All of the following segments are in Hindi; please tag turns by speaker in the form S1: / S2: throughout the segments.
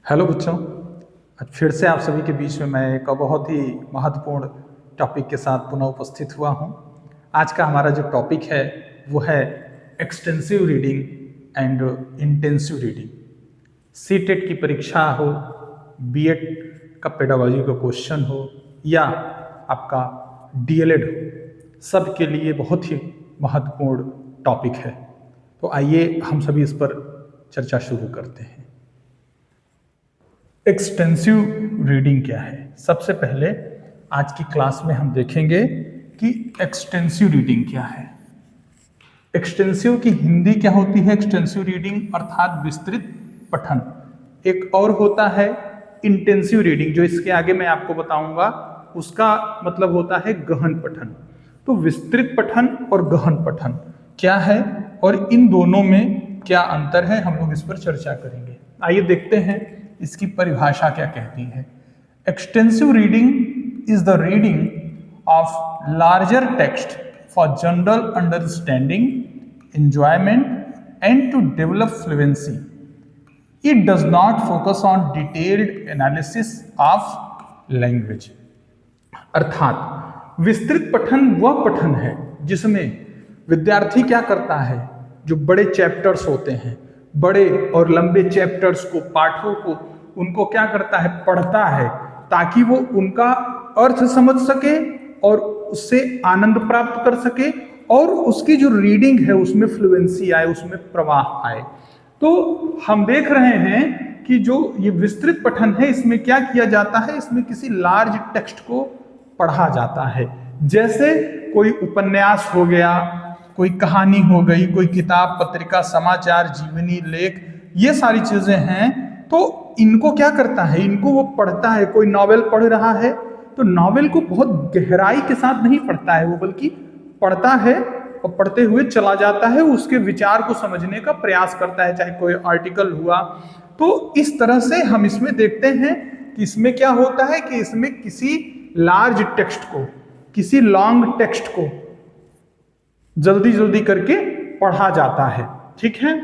S1: हेलो बच्चों। आज फिर से आप सभी के बीच में मैं एक बहुत ही महत्वपूर्ण टॉपिक के साथ पुनः उपस्थित हुआ हूं। आज का हमारा जो टॉपिक है वो है extensive reading and intensive reading. CTET की परीक्षा हो, बीएड का पेडागोजी का क्वेश्चन हो या आपका डीएलएड हो, सबके लिए बहुत ही महत्वपूर्ण टॉपिक है। तो आइए हम सभी इस पर चर्चा शुरू करते हैं। एक्सटेंसिव रीडिंग क्या है? सबसे पहले आज की क्लास में हम देखेंगे कि एक्सटेंसिव रीडिंग क्या है। एक्सटेंसिव की हिंदी क्या होती है? एक्सटेंसिव रीडिंग अर्थात विस्तृत पठन। एक और होता है इंटेंसिव रीडिंग, जो इसके आगे मैं आपको बताऊंगा, उसका मतलब होता है गहन पठन। तो विस्तृत पठन और गहन पठन क्या है और इन दोनों में क्या अंतर है, हम लोग इस पर चर्चा करेंगे। आइए देखते हैं इसकी परिभाषा क्या कहती है। Extensive reading is the reading of larger text for general understanding, enjoyment and to develop fluency. It does not focus on detailed analysis of language. अर्थात विस्तृत पठन वह पठन है जिसमें विद्यार्थी क्या करता है, जो बड़े चैप्टर्स होते हैं, बड़े और लंबे चैप्टर्स को, पाठों को, उनको क्या करता है, पढ़ता है, ताकि वो उनका अर्थ समझ सके और उससे आनंद प्राप्त कर सके और उसकी जो रीडिंग है उसमें फ्लुएंसी आए, उसमें प्रवाह आए। तो हम देख रहे हैं कि जो ये विस्तृत पठन है, इसमें क्या किया जाता है, इसमें किसी लार्ज टेक्स्ट को पढ़ा जाता है। जैसे कोई उपन्यास हो गया, कोई कहानी हो गई, कोई किताब, पत्रिका, समाचार, जीवनी, लेख, ये सारी चीजें हैं। तो इनको क्या करता है, इनको वो पढ़ता है। कोई नॉवेल पढ़ रहा है तो नॉवेल को बहुत गहराई के साथ नहीं पढ़ता है वो, बल्कि पढ़ता है और पढ़ते हुए चला जाता है, उसके विचार को समझने का प्रयास करता है, चाहे कोई आर्टिकल हुआ। तो इस तरह से हम इसमें देखते हैं कि इसमें क्या होता है कि इसमें किसी लार्ज टेक्स्ट को, किसी लॉन्ग टेक्स्ट को जल्दी जल्दी करके पढ़ा जाता है। ठीक है,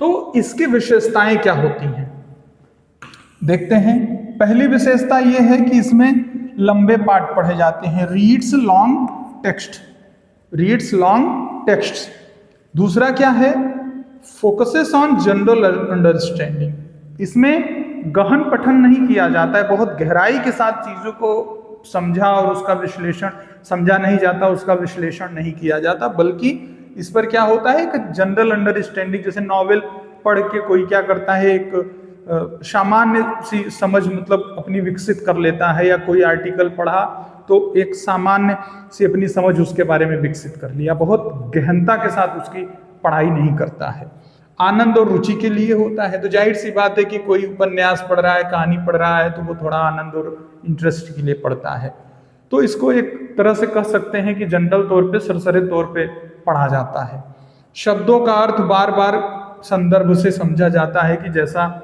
S1: तो इसकी विशेषताएं क्या होती हैं देखते हैं। पहली विशेषता यह है कि इसमें लंबे पाठ पढ़े जाते हैं, reads long text, reads long text. दूसरा क्या है, फोकसेस ऑन जनरल अंडरस्टैंडिंग। इसमें गहन पठन नहीं किया जाता है, बहुत गहराई के साथ चीजों को समझा और उसका विश्लेषण, समझा नहीं जाता, उसका विश्लेषण नहीं किया जाता, बल्कि इस पर क्या होता है, एक जनरल अंडरस्टैंडिंग। जैसे नॉवेल पढ़ के कोई क्या करता है, एक सामान्य सी समझ मतलब अपनी विकसित कर लेता है, या कोई आर्टिकल पढ़ा तो एक सामान्य सी अपनी समझ उसके बारे में विकसित कर लिया, बहुत गहनता के साथ उसकी पढ़ाई नहीं करता है। आनंद और रुचि के लिए होता है। तो जाहिर सी बात है कि कोई उपन्यास पढ़ रहा है, कहानी पढ़ रहा है, तो वो थोड़ा आनंद और इंटरेस्ट के लिए पढ़ता है। तो इसको एक तरह से कह सकते हैं कि जनरल तौर पे, सरसरे तौर पे पढ़ा जाता है। शब्दों का अर्थ बार बार संदर्भ से समझा जाता है कि जैसा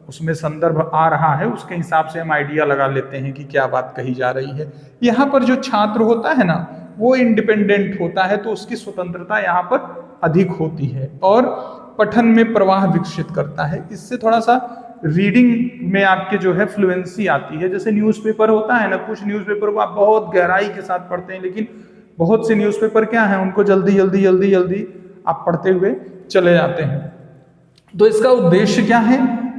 S1: उसमें संदर्भ आ रहा है उसके हिसाब से हम आइडिया लगा लेते हैं कि क्या बात कही जा रही है। यहाँ पर जो छात्र होता है ना, वो इंडिपेंडेंट होता है, तो उसकी स्वतंत्रता यहाँ पर अधिक होती है और पठन में प्रवाह विकसित करता है। इससे थोड़ा सा रीडिंग में आपके जो है फ्लुएंसी आती है। जैसे न्यूज़पेपर होता है ना, कुछ न्यूज़पेपर को आप बहुत गहराई के साथ पढ़ते हैं, लेकिन बहुत से न्यूज़पेपर क्या है, उनको जल्दी जल्दी जल्दी जल्दी आप पढ़ते हुए चले जाते हैं। तो इसका उद्देश्य क्या है?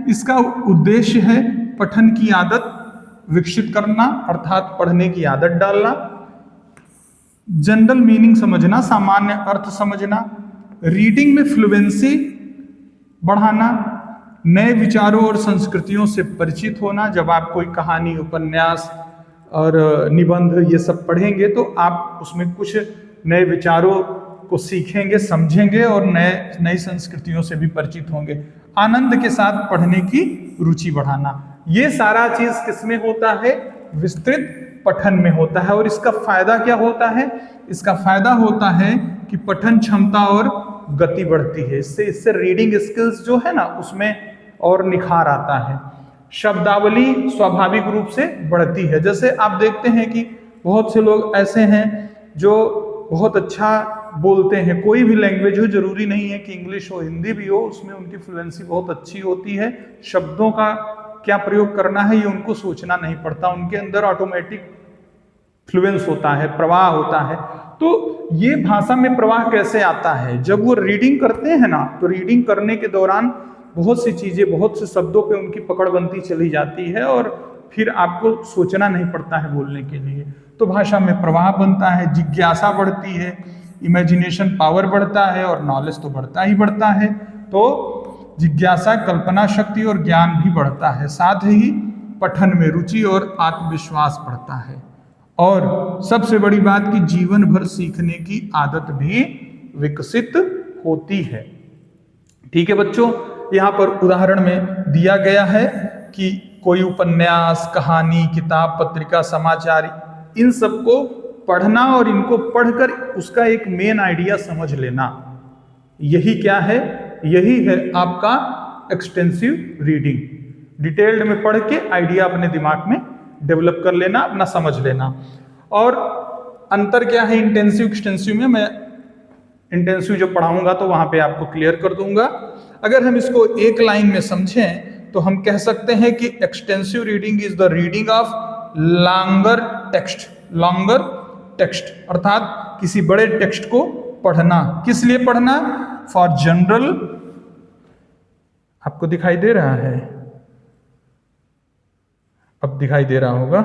S1: इसका उद्देश्य है पठन की आदत विकसित करना, अर्थात पढ़ने की आदत डालना, जनरल मीनिंग समझना, सामान्य अर्थ समझना, रीडिंग में फ्लुएंसी बढ़ाना, नए विचारों और संस्कृतियों से परिचित होना। जब आप कोई कहानी, उपन्यास और निबंध ये सब पढ़ेंगे तो आप उसमें कुछ नए विचारों को सीखेंगे, समझेंगे और नई संस्कृतियों से भी परिचित होंगे। आनंद के साथ पढ़ने की रुचि बढ़ाना, ये सारा चीज किसमें होता है? विस्तृत पठन में होता है। और इसका फायदा क्या होता है? इसका फायदा होता है कि पठन क्षमता और गति बढ़ती है। इससे रीडिंग स्किल्स जो है ना, उसमें और निखार आता है। शब्दावली स्वाभाविक रूप से बढ़ती है। जैसे आप देखते हैं कि बहुत से लोग ऐसे हैं जो बहुत अच्छा बोलते हैं, कोई भी लैंग्वेज हो, जरूरी नहीं है कि इंग्लिश हो, हिंदी भी हो, उसमें उनकी फ्लुएंसी बहुत अच्छी होती है। शब्दों का क्या प्रयोग करना है ये उनको सोचना नहीं पड़ता, उनके अंदर ऑटोमेटिक फ्लुएंस होता है, प्रवाह होता है। तो ये भाषा में प्रवाह कैसे आता है? जब वो रीडिंग करते हैं ना, तो रीडिंग करने के दौरान बहुत सी चीजें, बहुत से शब्दों पे उनकी पकड़ बनती चली जाती है और फिर आपको सोचना नहीं पड़ता है बोलने के लिए। तो भाषा में प्रवाह बनता है, जिज्ञासा बढ़ती है, इमेजिनेशन पावर बढ़ता है और नॉलेज तो बढ़ता ही बढ़ता है। तो जिज्ञासा, कल्पना शक्ति और ज्ञान भी बढ़ता है। साथ ही पठन में रुचि और आत्मविश्वास बढ़ता है। और सबसे बड़ी बात कि जीवन भर सीखने की आदत भी विकसित होती है। ठीक है बच्चों, यहाँ पर उदाहरण में दिया गया है कि कोई उपन्यास, कहानी, किताब, पत्रिका, समाचार, इन सबको पढ़ना और इनको पढ़कर उसका एक मेन आइडिया समझ लेना, यही क्या है? यही है आपका एक्सटेंसिव रीडिंग। डिटेल्ड में पढ़ के आइडिया अपने दिमाग में डेवलप कर लेना, अपना समझ लेना। और अंतर क्या है इंटेंसिव एक्सटेंसिव में, मैं इंटेंसिव जो पढ़ाऊंगा तो वहां पे आपको क्लियर कर दूंगा। अगर हम इसको एक लाइन में समझें तो हम कह सकते हैं कि extensive reading is the reading of longer text. Longer text अर्थात किसी बड़े टेक्स्ट को पढ़ना। किस लिए पढ़ना? फॉर जनरल, आपको दिखाई दे रहा है, अब दिखाई दे रहा होगा।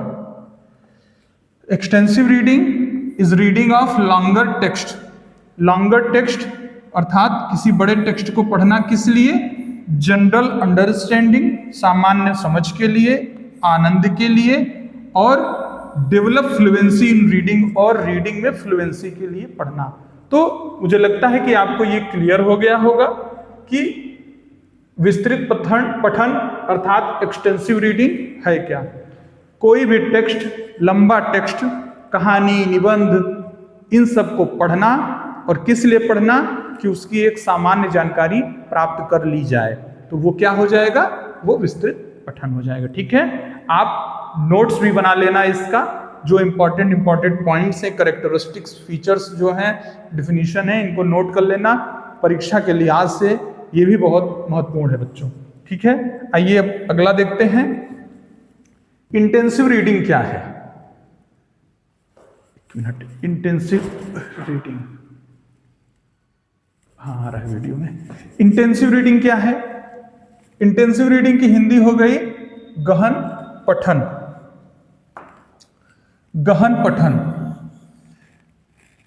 S1: Extensive reading is reading of longer text. Longer text अर्थात किसी बड़े टेक्स्ट को पढ़ना, किस लिए? जनरल अंडरस्टैंडिंग, सामान्य समझ के लिए, आनंद के लिए, और डेवलप फ्लुएंसी इन रीडिंग, और रीडिंग में फ्लुएंसी के लिए पढ़ना। तो मुझे लगता है कि आपको ये क्लियर हो गया होगा कि विस्तृत पठन अर्थात एक्सटेंसिव रीडिंग है क्या। कोई भी टेक्स्ट, लंबा टेक्स्ट, कहानी, निबंध, इन सब को पढ़ना, और किस लिए पढ़ना? कि उसकी एक सामान्य जानकारी प्राप्त कर ली जाए, तो वो क्या हो जाएगा? वो विस्तृत पठन हो जाएगा। ठीक है, आप नोट्स भी बना लेना इसका, जो इंपॉर्टेंट पॉइंट्स है, कैरेक्टरिस्टिक्स, फीचर्स जो हैं, डिफिनीशन है, इनको नोट कर लेना परीक्षा के लिहाज से, ये भी बहुत महत्वपूर्ण है बच्चों। ठीक है, आइए अब अगला देखते हैं। इंटेंसिव रीडिंग क्या है? एक मिनट, इंटेंसिव रीडिंग, हाँ आ रहा है वीडियो में। इंटेंसिव रीडिंग क्या है? इंटेंसिव रीडिंग की हिंदी हो गई गहन पठन। गहन पठन,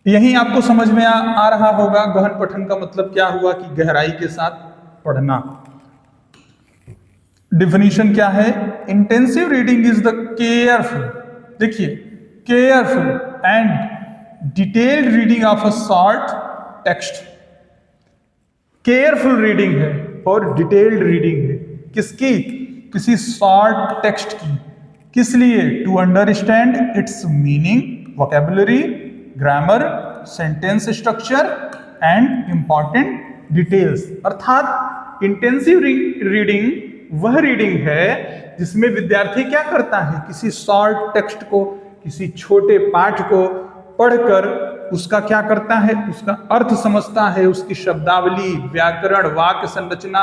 S1: यही आपको समझ में आ रहा होगा। गहन पठन का मतलब क्या हुआ? कि गहराई के साथ पढ़ना। डिफिनीशन क्या है? Intensive reading is the careful, देखिए, careful and detailed reading of a short text. Careful reading है और डिटेल्ड रीडिंग है। किसकी? किसी शॉर्ट टेक्स्ट की। किस लिए? To understand its meaning, vocabulary, grammar, sentence structure and important details. अर्थात इंटेंसिव रीडिंग वह रीडिंग है जिसमें विद्यार्थी क्या करता है? किसी शॉर्ट टेक्स्ट को, किसी छोटे पाठ को पढ़कर उसका क्या करता है? उसका अर्थ समझता है, उसकी शब्दावली, व्याकरण, वाक्य संरचना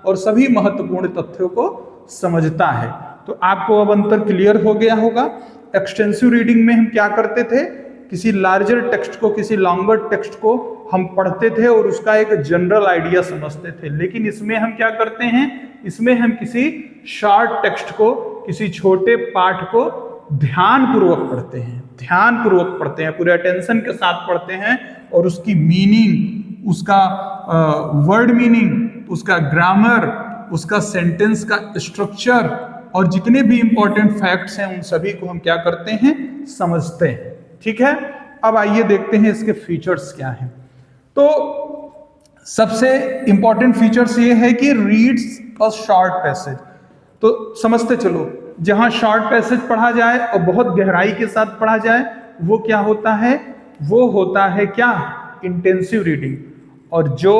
S1: और सभी महत्वपूर्ण तथ्यों को समझता है। तो आपको अब अंतर क्लियर हो गया होगा। एक्सटेंसिव रीडिंग में हम क्या करते थे? किसी लार्जर टेक्स्ट को, किसी लॉन्गर टेक्स्ट को हम पढ़ते थे और उसका एक जनरल आइडिया समझते थे। लेकिन इसमें हम क्या करते हैं? इसमें हम किसी शॉर्ट टेक्स्ट को, किसी छोटे पाठ को ध्यानपूर्वक पढ़ते हैं, ध्यानपूर्वक पढ़ते हैं, पूरे अटेंशन के साथ पढ़ते हैं, और उसकी मीनिंग, उसका वर्ड मीनिंग, उसका ग्रामर, उसका सेंटेंस का स्ट्रक्चर और जितने भी इंपॉर्टेंट फैक्ट्स हैं उन सभी को हम क्या करते हैं? समझते हैं। ठीक है, अब आइए देखते हैं इसके फीचर्स क्या हैं। तो सबसे इंपॉर्टेंट फीचर्स ये है कि रीड्स अ शॉर्ट पैसेज। तो समझते चलो, जहां शॉर्ट पैसेज पढ़ा जाए और बहुत गहराई के साथ पढ़ा जाए, वो क्या होता है? वो होता है क्या? Intensive reading. और जो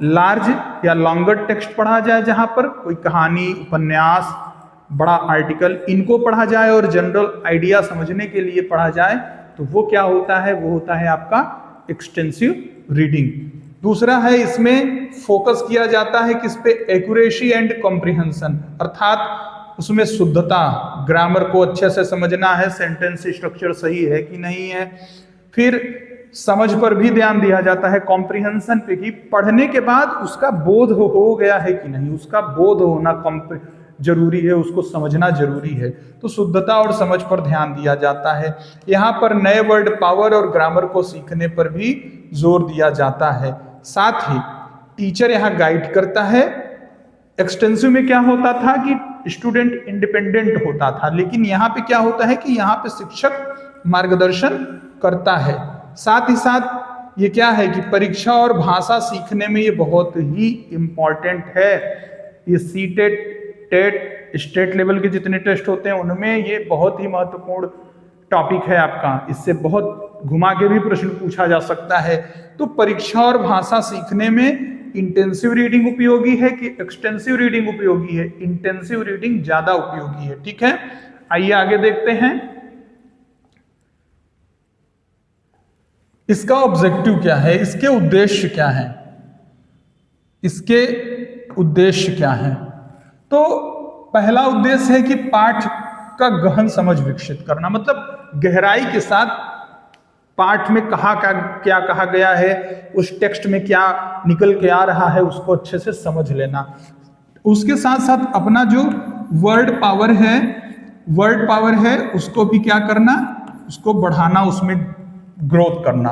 S1: लार्ज या लॉन्गर टेक्स्ट पढ़ा जाए, जहां पर कोई कहानी, उपन्यास, बड़ा आर्टिकल, इनको पढ़ा जाए और जनरल आइडिया समझने के लिए पढ़ा जाए, तो वो क्या होता है? वो होता है आपका एक्सटेंसिव रीडिंग। दूसरा है, इसमें फोकस किया जाता है किस पे, एक्यूरेसी एंड कॉम्प्रिहेंशन, अर्थात उसमें शुद्धता, ग्रामर को अच्छे से समझना है, सेंटेंस स्ट्रक्चर सही है कि नहीं है। फिर समझ पर भी ध्यान दिया जाता है, कॉम्प्रिहेंशन पे, कि पढ़ने के बाद उसका बोध हो गया है कि नहीं, उसका बोध होना जरूरी है, उसको समझना जरूरी है। तो शुद्धता और समझ पर ध्यान दिया जाता है। यहाँ पर नए वर्ड पावर और ग्रामर को सीखने पर भी जोर दिया जाता है। साथ ही टीचर यहाँ गाइड करता है। एक्सटेंसिव में क्या होता था कि स्टूडेंट इंडिपेंडेंट होता था, लेकिन यहाँ पे क्या होता है कि यहाँ पे शिक्षक मार्गदर्शन करता है। साथ ही साथ ये क्या है कि परीक्षा और भाषा सीखने में ये बहुत ही इंपॉर्टेंट है। ये सीटेट, टेट, स्टेट लेवल के जितने टेस्ट होते हैं उनमें ये बहुत ही महत्वपूर्ण टॉपिक है आपका। इससे बहुत घुमा के भी प्रश्न पूछा जा सकता है। तो परीक्षा और भाषा सीखने में इंटेंसिव रीडिंग उपयोगी है कि एक्सटेंसिव रीडिंग उपयोगी है? इंटेंसिव रीडिंग ज्यादा उपयोगी है। ठीक है, आइए आगे देखते हैं इसका ऑब्जेक्टिव क्या है, इसके उद्देश्य क्या है, इसके उद्देश्य क्या है। तो पहला उद्देश्य है कि पाठ का गहन समझ विकसित करना, मतलब गहराई के साथ पाठ में क्या कहा गया है, उस टेक्स्ट में क्या निकल के आ रहा है, उसको अच्छे से समझ लेना। उसके साथ साथ अपना जो वर्ड पावर है उसको भी क्या करना, उसको बढ़ाना, उसमें ग्रोथ करना।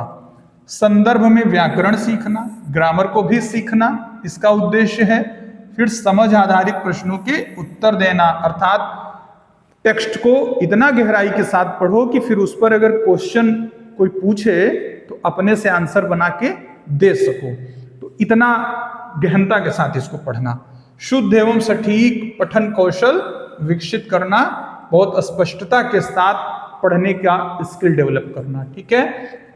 S1: संदर्भ में व्याकरण सीखना, ग्रामर को भी सीखना इसका उद्देश्य है। फिर समझ आधारित प्रश्नों के उत्तर देना, अर्थात टेक्स्ट को इतना गहराई के साथ पढ़ो कि फिर उस पर अगर क्वेश्चन कोई पूछे तो अपने से आंसर बना के दे सको। तो इतना गहनता के साथ इसको पढ़ना। शुद्ध एवं सटीक पठन कौशल विकसित करना, बहुत स्पष्टता के साथ पढ़ने का स्किल डेवलप करना। ठीक है,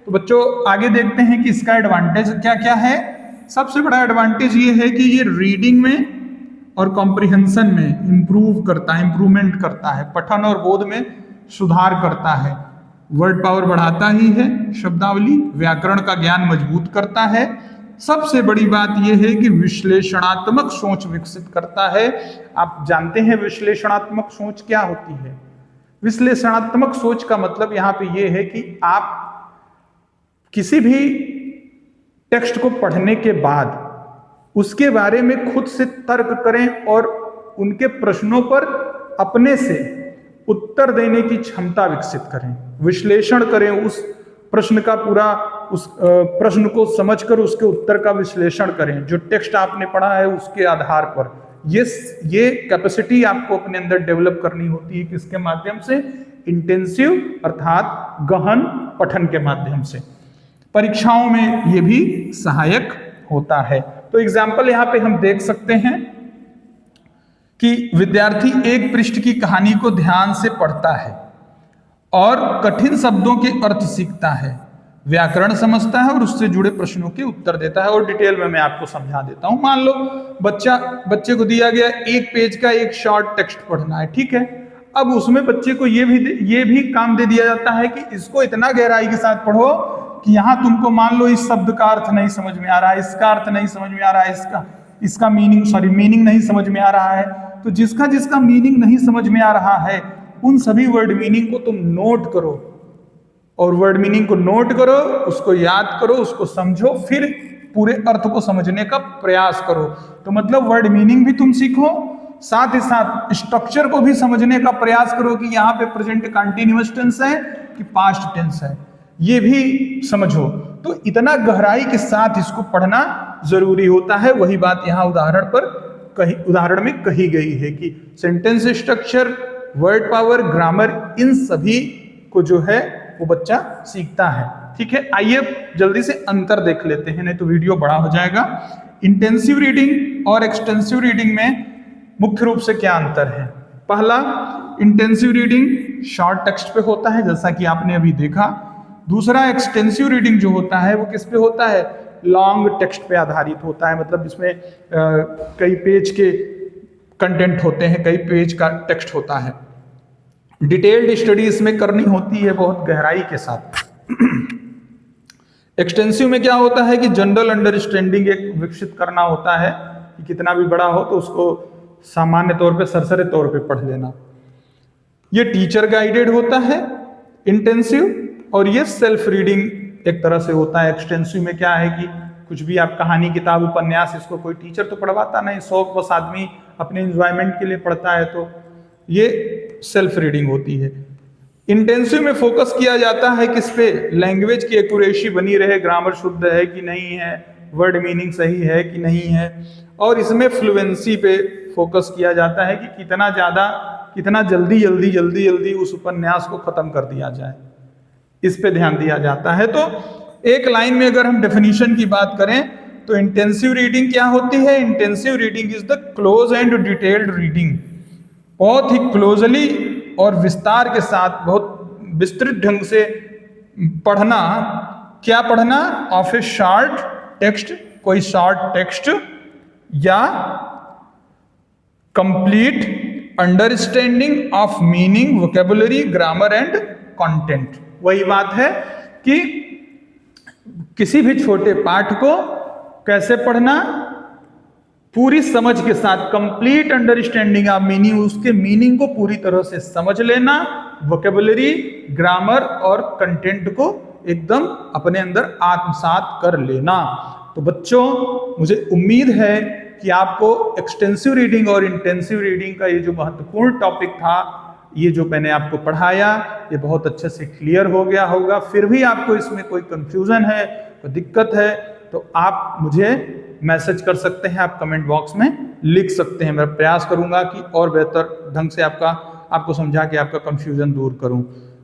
S1: तो बच्चों आगे देखते हैं कि इसका एडवांटेज क्या क्या है। सबसे बड़ा एडवांटेज ये है कि ये रीडिंग में और कॉम्प्रिहेंशन में इंप्रूवमेंट करता है, पठन और बोध में सुधार करता है, वर्ड पावर बढ़ाता ही है, शब्दावली व्याकरण का ज्ञान मजबूत करता है। सबसे बड़ी बात यह है कि विश्लेषणात्मक सोच विकसित करता है। आप जानते हैं विश्लेषणात्मक सोच क्या होती है? विश्लेषणात्मक सोच का मतलब यहाँ पे ये है कि आप किसी भी टेक्स्ट को पढ़ने के बाद उसके बारे में खुद से तर्क करें और उनके प्रश्नों पर अपने से उत्तर देने की क्षमता विकसित करें, विश्लेषण करें उस प्रश्न का पूरा, उस प्रश्न को समझकर उसके उत्तर का विश्लेषण करें, जो टेक्स्ट आपने पढ़ा है उसके आधार पर। ये कैपेसिटी आपको अपने अंदर डेवलप करनी होती है, किसके माध्यम से? इंटेंसिव अर्थात गहन पठन के माध्यम से। परीक्षाओं में ये भी सहायक होता है। तो एग्जाम्पल यहाँ पे हम देख सकते हैं कि विद्यार्थी एक पृष्ठ की कहानी को ध्यान से पढ़ता है और कठिन शब्दों के अर्थ सीखता है, व्याकरण समझता है और उससे जुड़े प्रश्नों के उत्तर देता है। और डिटेल में मैं आपको समझा देता हूं। मान लो बच्चे को दिया गया एक पेज का एक शॉर्ट टेक्स्ट पढ़ना है, ठीक है। अब उसमें बच्चे को ये भी काम दे दिया जाता है कि इसको इतना गहराई के साथ पढ़ो कि यहां तुमको मान लो इस शब्द का अर्थ नहीं समझ में आ रहा है, इसका अर्थ नहीं समझ में आ रहा है, इसका मीनिंग नहीं समझ में आ रहा है। तो जिसका मीनिंग नहीं समझ में आ रहा है उन सभी वर्ड मीनिंग को तुम नोट करो, और वर्ड मीनिंग को नोट करो, उसको याद करो, उसको समझो, फिर पूरे अर्थ को समझने का प्रयास करो। तो मतलब वर्ड मीनिंग भी तुम सीखो, साथ ही साथ स्ट्रक्चर को भी समझने का प्रयास करो कि यहाँ पे प्रेजेंट कंटीन्यूअस टेंस है कि पास्ट टेंस है, ये भी समझो। तो इतना गहराई के साथ इसको पढ़ना जरूरी होता है। वही बात यहाँ उदाहरण में कही गई है कि sentence structure, word power, grammar, इन सभी को जो है वो बच्चा सीखता है। ठीक है, आइए जल्दी से अंतर देख लेते हैं, नहीं तो वीडियो बड़ा हो जाएगा। इंटेंसिव रीडिंग और एक्सटेंसिव रीडिंग में मुख्य रूप से क्या अंतर है? पहला, इंटेंसिव रीडिंग शॉर्ट टेक्स्ट पे होता है जैसा कि आपने अभी देखा। दूसरा, एक्सटेंसिव रीडिंग जो होता है वो किस पे होता है? लॉन्ग टेक्स्ट पे आधारित होता है, मतलब इसमें कई पेज के कंटेंट होते हैं, कई पेज का टेक्स्ट होता है। डिटेल्ड स्टडी इसमें करनी होती है बहुत गहराई के साथ। एक्सटेंसिव में क्या होता है कि जनरल अंडरस्टैंडिंग एक विकसित करना होता है कि कितना भी बड़ा हो तो उसको सामान्य तौर पे सरसरे तौर पे पढ़ लेना। ये टीचर गाइडेड होता है इंटेंसिव, और ये सेल्फ रीडिंग एक तरह से होता है। एक्सटेंसिव में क्या है कि कुछ भी आप कहानी, किताब, उपन्यास, इसको कोई टीचर तो पढ़वाता नहीं, शौक बस आदमी अपने एंजॉयमेंट के लिए पढ़ता है, तो ये सेल्फ रीडिंग होती है। इंटेंसिव में फोकस किया जाता है किस पे? लैंग्वेज की एक्यूरेसी बनी रहे, ग्रामर शुद्ध है कि नहीं है, वर्ड मीनिंग सही है कि नहीं है, और इसमें फ्लुएंसी पे फोकस किया जाता है कि कितना ज्यादा, कितना जल्दी उस उपन्यास को खत्म कर दिया जाए, इस पे ध्यान दिया जाता है। तो एक लाइन में अगर हम डेफिनेशन की बात करें तो इंटेंसिव रीडिंग क्या होती है? Intensive reading is the close and detailed reading, बहुत ही क्लोजली और विस्तार के साथ, बहुत विस्तृत ढंग से पढ़ना। क्या पढ़ना? ऑफ ए शॉर्ट टेक्स्ट, कोई शॉर्ट टेक्स्ट, या complete understanding of meaning, vocabulary, grammar and content. वही बात है कि किसी भी छोटे पाठ को कैसे पढ़ना? पूरी समझ के साथ, कंप्लीट अंडरस्टैंडिंग ऑफ मीनिंग, उसके मीनिंग को पूरी तरह से समझ लेना, वोकेबुलरी, ग्रामर और कंटेंट को एकदम अपने अंदर आत्मसात कर लेना। तो बच्चों, मुझे उम्मीद है कि आपको एक्सटेंसिव रीडिंग और इंटेंसिव रीडिंग का ये जो महत्वपूर्ण टॉपिक था, ये जो मैंने आपको पढ़ाया, ये बहुत अच्छे से क्लियर हो गया होगा। फिर भी आपको इसमें कोई कंफ्यूजन है, कोई दिक्कत है, तो आप मुझे मैसेज कर सकते हैं, आप कमेंट बॉक्स में लिख सकते हैं। मैं प्रयास करूंगा कि और बेहतर ढंग से आपको समझा के आपका कंफ्यूजन दूर करूं।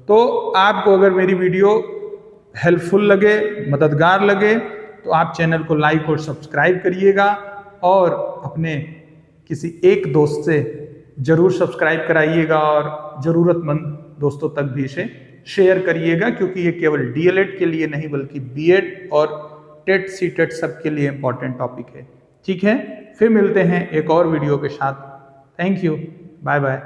S1: तो आपको अगर मेरी वीडियो हेल्पफुल लगे, मददगार लगे, तो आप चैनल को लाइक और सब्सक्राइब करिएगा, और अपने किसी एक दोस्त से जरूर सब्सक्राइब कराइएगा, और ज़रूरतमंद दोस्तों तक भी इसे शेयर करिएगा, क्योंकि ये केवल डीएलएड के लिए नहीं बल्कि बीएड और टेट, सीटेट सबके लिए इंपॉर्टेंट टॉपिक है। ठीक है, फिर मिलते हैं एक और वीडियो के साथ। Thank you, bye bye.